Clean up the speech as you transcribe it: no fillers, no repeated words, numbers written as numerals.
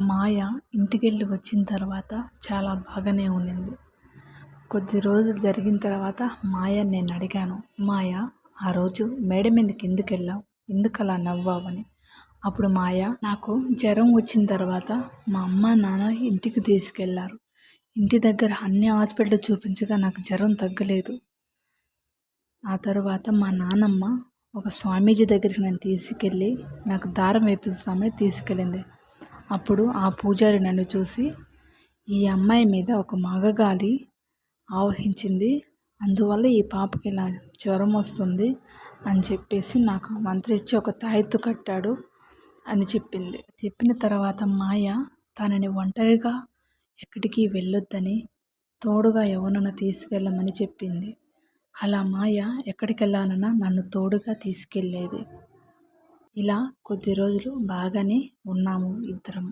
మాయ ఇంటికెళ్ళి వచ్చిన తర్వాత చాలా బాగానే ఉండింది. కొద్ది రోజులు జరిగిన తర్వాత మాయని నేను అడిగాను, మాయ ఆ రోజు మేడ మీదకి ఎందుకెళ్ళావు, ఎందుకలా నవ్వావని. అప్పుడు మాయ, నాకు జ్వరం వచ్చిన తర్వాత మా అమ్మ నాన్న ఇంటికి తీసుకెళ్లారు. ఇంటి దగ్గర అన్ని హాస్పిటల్ చూపించగా నాకు జ్వరం తగ్గలేదు. ఆ తర్వాత మా నాన్నమ్మ ఒక స్వామీజీ దగ్గరికి నన్ను తీసుకెళ్ళి నాకు దారం వేపిస్తామని తీసుకెళ్ళింది. అప్పుడు ఆ పూజారి నన్ను చూసి, ఈ అమ్మాయి మీద ఒక మగగాలి ఆవహించింది, అందువల్ల ఈ పాపకి ఇలా జ్వరం వస్తుంది అని చెప్పేసి నాకు మంత్రం ఇచ్చి ఒక తాయెత్తు కట్టాడు అని చెప్పింది. చెప్పిన తర్వాత మాయ తనని ఒంటరిగా ఎక్కడికి వెళ్ళొద్దని, తోడుగా ఎవరన్నా తీసుకెళ్ళమని చెప్పింది. అలా మాయ ఎక్కడికి వెళ్ళాలన్నా నన్ను తోడుగా తీసుకెళ్ళేది. ఇలా కొద్ది రోజులు బాగానే ఉన్నాము ఇద్దరం.